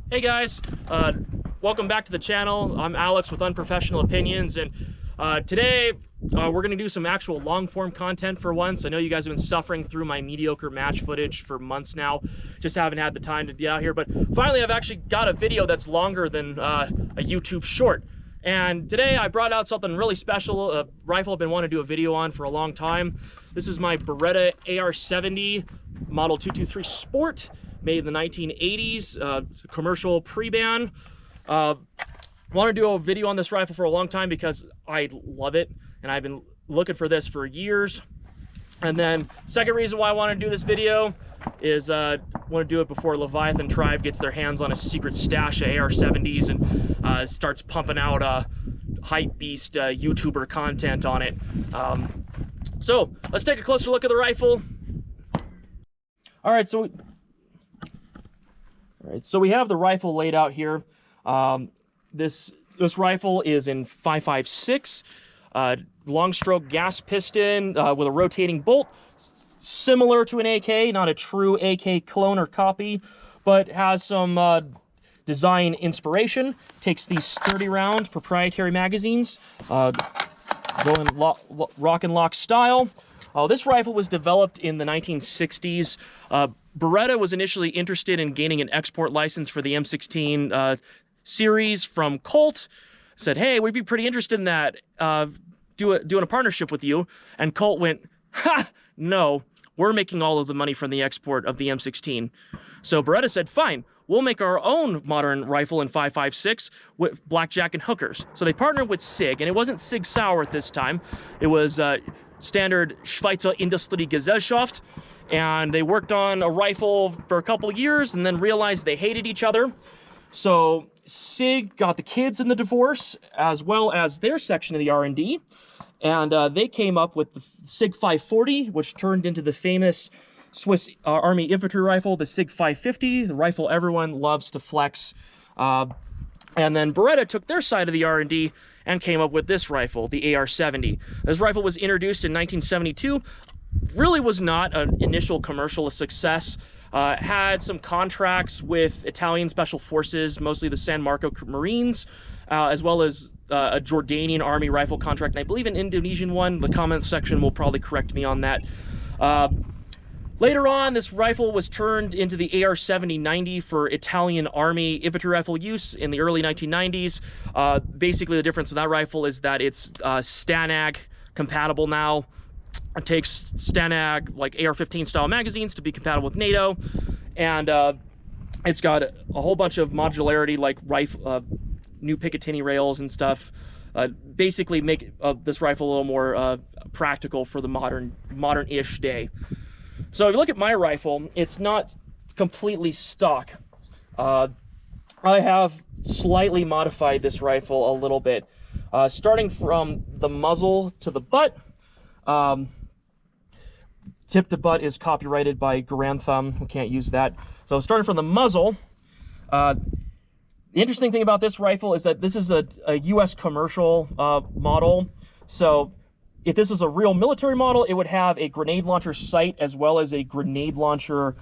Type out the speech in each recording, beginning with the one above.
Hey guys, welcome back to the channel. I'm Alex with Unprofessional Opinions, and today we're going to do some actual long-form content for once. I know you guys have been suffering through my mediocre match footage for months now. Just haven't had the time to get out here, but finally I've actually got a video that's longer than a YouTube short. And today I brought out something really special, a rifle I've been wanting to do a video on for a long time. This is my Beretta AR-70 Model 223 Sport, made in the 1980s, commercial pre-ban. Want to do a video on this rifle for a long time because I love it, and I've been looking for this for years. And then second reason why I want to do this video is want to do it before Leviathan Tribe gets their hands on a secret stash of AR-70s and starts pumping out hype beast YouTuber content on it. So let's take a closer look at the rifle. All right, so we have the rifle laid out here. This rifle is in 5.56, long stroke gas piston with a rotating bolt, similar to an AK, not a true AK clone or copy, but has some design inspiration. Takes these 30-round proprietary magazines, going rock and lock style. This rifle was developed in the 1960s. Beretta was initially interested in gaining an export license for the M16 series from Colt. Said, hey, we'd be pretty interested in that, doing a partnership with you. And Colt went, ha, no, we're making all of the money from the export of the M16. So Beretta said, fine, we'll make our own modern rifle in 5.56 with blackjack and hookers. So they partnered with SIG, and it wasn't Sig Sauer at this time. It was standard Schweizer Industriegesellschaft, and they worked on a rifle for a couple years and then realized they hated each other. So SIG got the kids in the divorce as well as their section of the R&D, and they came up with the SIG 540, which turned into the famous Swiss Army infantry rifle, the SIG 550, the rifle everyone loves to flex. And then Beretta took their side of the R&D and came up with this rifle, the AR-70. This rifle was introduced in 1972, really was not an initial commercial success. Had some contracts with Italian special forces, mostly the San Marco Marines, as well as a Jordanian army rifle contract, and I believe an Indonesian one. The comments section will probably correct me on that. Later on, this rifle was turned into the AR-70-90 for Italian Army infantry rifle use in the early 1990s. Basically, the difference with that rifle is that it's STANAG compatible now. It takes STANAG, like AR-15 style magazines, to be compatible with NATO. And it's got a whole bunch of modularity, like new Picatinny rails and stuff. Basically make this rifle a little more practical for the modern-ish day. So if you look at my rifle, it's not completely stock. I have slightly modified this rifle a little bit. Starting from the muzzle to the butt. Tip to butt is copyrighted by Grantham. We can't use that. So starting from the muzzle, the interesting thing about this rifle is that this is a US commercial model. So if this was a real military model, it would have a grenade launcher sight as well as a grenade launcher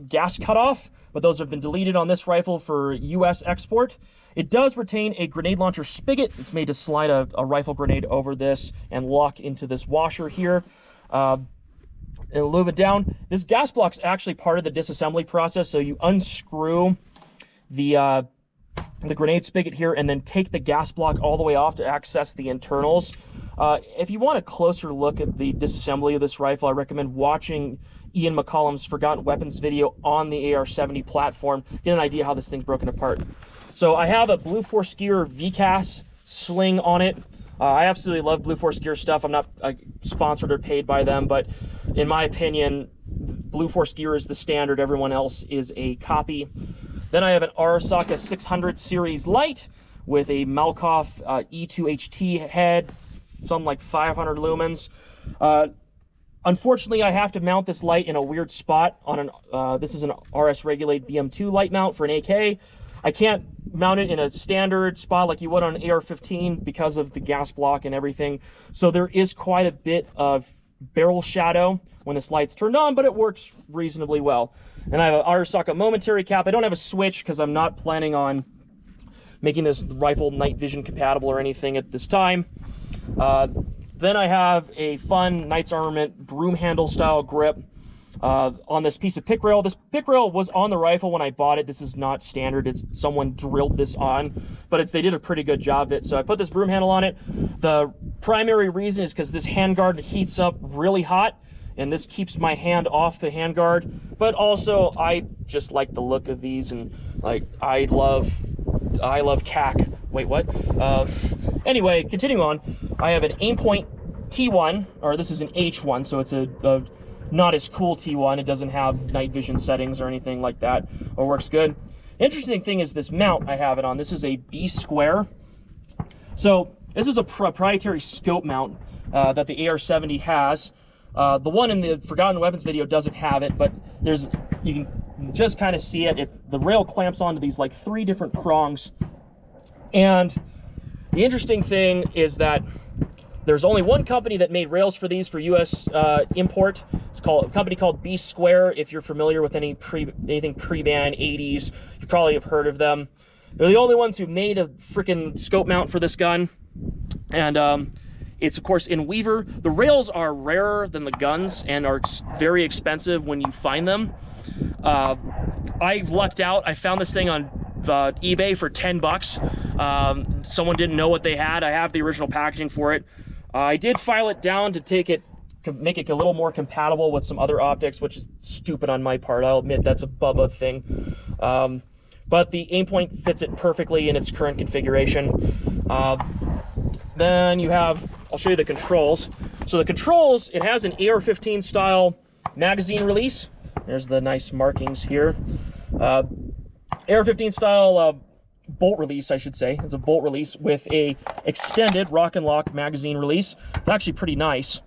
gas cutoff, but those have been deleted on this rifle for US export. It does retain a grenade launcher spigot. It's made to slide a rifle grenade over this and lock into this washer here. And move it down. This gas block's actually part of the disassembly process, so you unscrew the grenade spigot here and then take the gas block all the way off to access the internals. If you want a closer look at the disassembly of this rifle, I recommend watching Ian McCollum's Forgotten Weapons video on the AR-70 platform. Get an idea how this thing's broken apart. So I have a Blue Force Gear VCAS sling on it. I absolutely love Blue Force Gear stuff. I'm not sponsored or paid by them, but in my opinion, Blue Force Gear is the standard. Everyone else is a copy. Then I have an Arasaka 600 series light with a Malkoff E2HT head, something like 500 lumens. Unfortunately, I have to mount this light in a weird spot on an, this is an RS Regulate BM2 light mount for an AK. I can't mount it in a standard spot like you would on an AR-15 because of the gas block and everything. So there is quite a bit of barrel shadow when this light's turned on, but it works reasonably well. And I have an Artisaka momentary cap. I don't have a switch because I'm not planning on making this rifle night vision compatible or anything at this time. Then I have a fun Knights Armament broom handle style grip on this piece of pick rail. This pick rail was on the rifle when I bought it. This is not standard. It's someone drilled this on, but they did a pretty good job of it. So I put this broom handle on it. The primary reason is because this handguard heats up really hot, and this keeps my hand off the handguard. But also, I just like the look of these, and like I love CAC. Wait, what? Anyway, continuing on, I have an Aimpoint T1, or this is an H1, so it's a not as cool T1. It doesn't have night vision settings or anything like that, or works good. Interesting thing is this mount I have it on. This is a B square. So this is a proprietary scope mount that the AR-70 has. The one in the Forgotten Weapons video doesn't have it, but you can just kind of see it. The rail clamps onto these like 3 different prongs. And the interesting thing is that there's only one company that made rails for these for U.S. Import. It's a company called B Square. If you're familiar with anything pre-ban 80s, you probably have heard of them. They're the only ones who made a freaking scope mount for this gun. And it's, of course, in Weaver. The rails are rarer than the guns and are very expensive when you find them. I lucked out. I found this thing on eBay for 10 bucks. Someone didn't know what they had. I have the original packaging for it. I did file it down to make it a little more compatible with some other optics, which is stupid on my part. I'll admit that's a Bubba thing. But the Aimpoint fits it perfectly in its current configuration. Then you have, I'll show you the controls. So the controls, it has an AR-15 style magazine release. There's the nice markings here. AR-15 style bolt release, I should say. It's a bolt release with a extended rock and lock magazine release. It's actually pretty nice.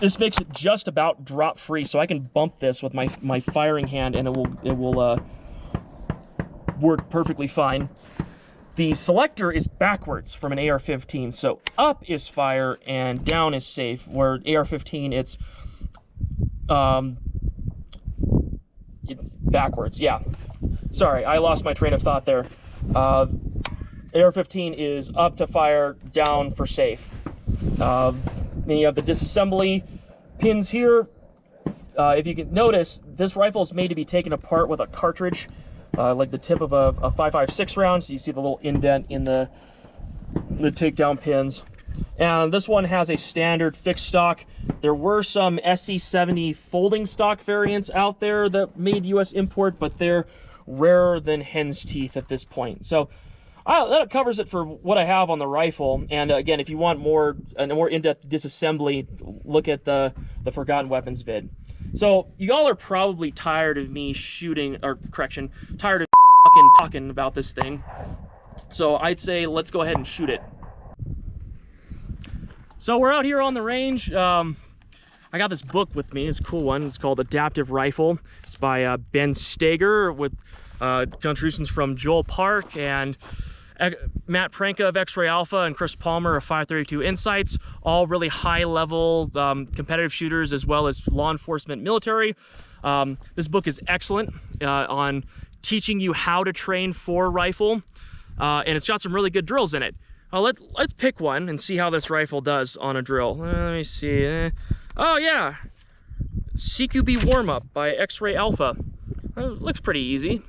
This makes it just about drop free, so I can bump this with my firing hand and it will work perfectly fine. The selector is backwards from an AR-15, so up is fire and down is safe, where AR-15 it's backwards. Yeah, sorry, I lost my train of thought there. AR-15 is up to fire, down for safe. Then you have the disassembly pins here. If you can notice, this rifle is made to be taken apart with a cartridge, like the tip of a 5.56 round. So you see the little indent in the takedown pins. And this one has a standard fixed stock. There were some SC70 folding stock variants out there that made US import, but they're rarer than hen's teeth at this point. So that covers it for what I have on the rifle. And again, if you want a more in-depth disassembly, look at the Forgotten Weapons vid. So y'all are probably tired of me tired of fucking talking about this thing. So I'd say let's go ahead and shoot it. So we're out here on the range. I got this book with me. It's a cool one. It's called Adaptive Rifle. It's by Ben Steger with contributions from Joel Park and Matt Pranka of X-Ray Alpha and Chris Palmer of 532 Insights, all really high-level competitive shooters as well as law enforcement, military. This book is excellent on teaching you how to train for rifle, and it's got some really good drills in it. Let's pick one and see how this rifle does on a drill. Let me see. Oh yeah, CQB warm-up by X-Ray Alpha. Looks pretty easy.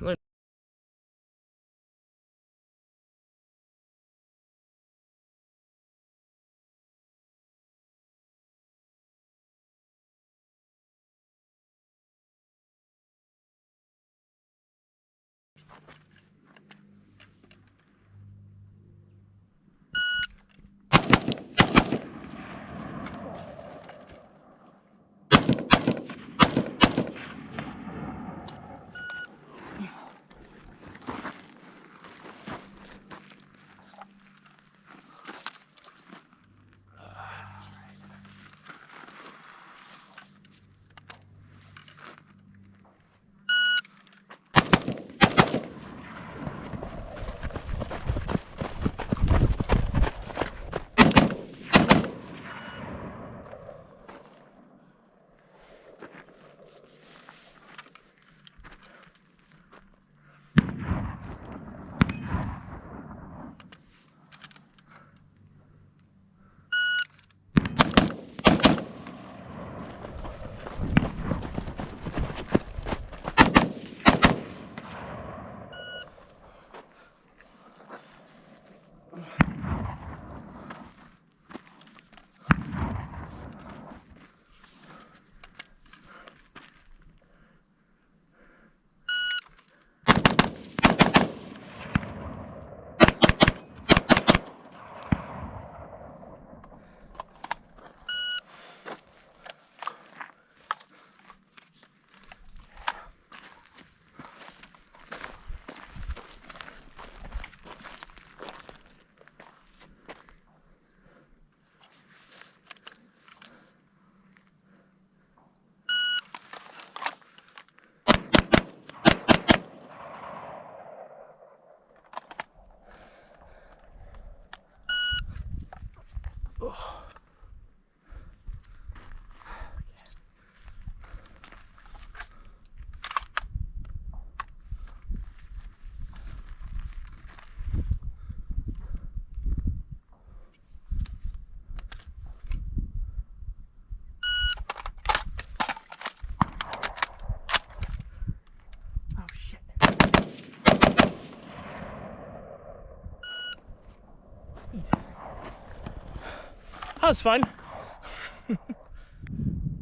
was fun.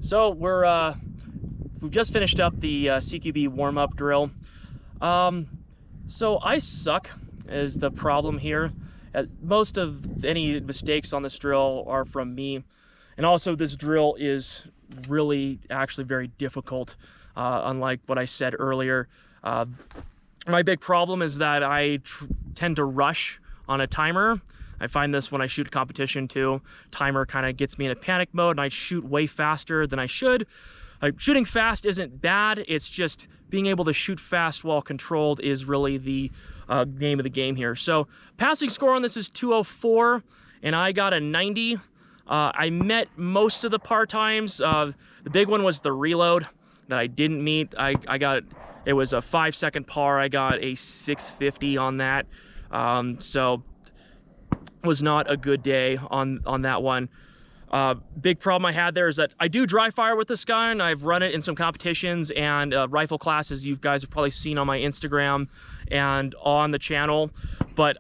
So we've just finished up the CQB warm-up drill. So I suck is the problem here. Most of any mistakes on this drill are from me, and also this drill is really actually very difficult, unlike what I said earlier. My big problem is that I tend to rush on a timer. I find this when I shoot competition too. Timer kind of gets me in a panic mode and I shoot way faster than I should. Shooting fast isn't bad, it's just being able to shoot fast while controlled is really the name of the game here. So passing score on this is 204 and I got a 90. I met most of the par times. The big one was the reload that I didn't meet. It was a 5-second par. I got a 650 on that. So it was not a good day on that one. Big problem I had there is that I do dry fire with this gun. I've run it in some competitions and rifle classes you guys have probably seen on my Instagram and on the channel, but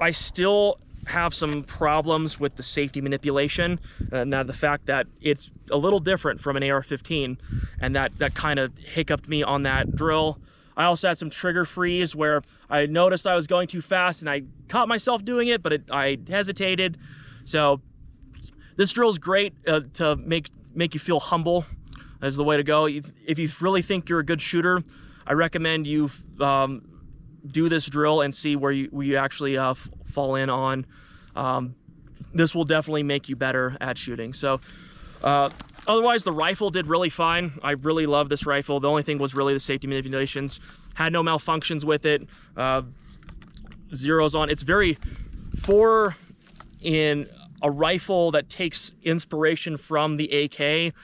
I still have some problems with the safety manipulation. Now the fact that it's a little different from an AR-15 and that kind of hiccuped me on that drill. I also had some trigger freeze where I noticed I was going too fast and I caught myself doing it, but I hesitated. So this drill is great to make you feel humble is the way to go. If you really think you're a good shooter, I recommend you do this drill and see where you actually fall in on. This will definitely make you better at shooting. So otherwise, the rifle did really fine. I really love this rifle. The only thing was really the safety manipulations. Had no malfunctions with it. Zeros on. It's very in a rifle that takes inspiration from the AK.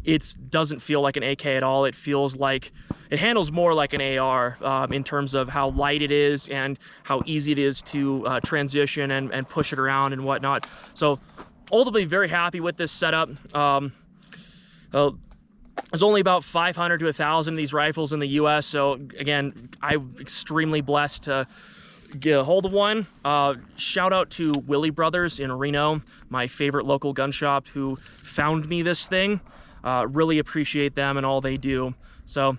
It doesn't feel like an AK at all. It feels like, it handles more like an AR in terms of how light it is and how easy it is to transition and push it around and whatnot. So ultimately very happy with this setup. There's only about 500 to 1,000 of these rifles in the US. So again, I'm extremely blessed to get a hold of one. Shout out to Willie Brothers in Reno, my favorite local gun shop, who found me this thing. Really appreciate them and all they do. So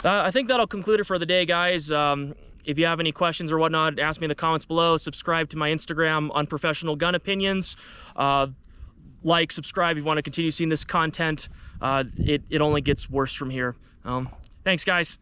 I think that'll conclude it for the day, guys. If you have any questions or whatnot, ask me in the comments below. Subscribe to my Instagram, Unprofessional Gun Opinions. Like, subscribe if you want to continue seeing this content. It only gets worse from here. Thanks, guys.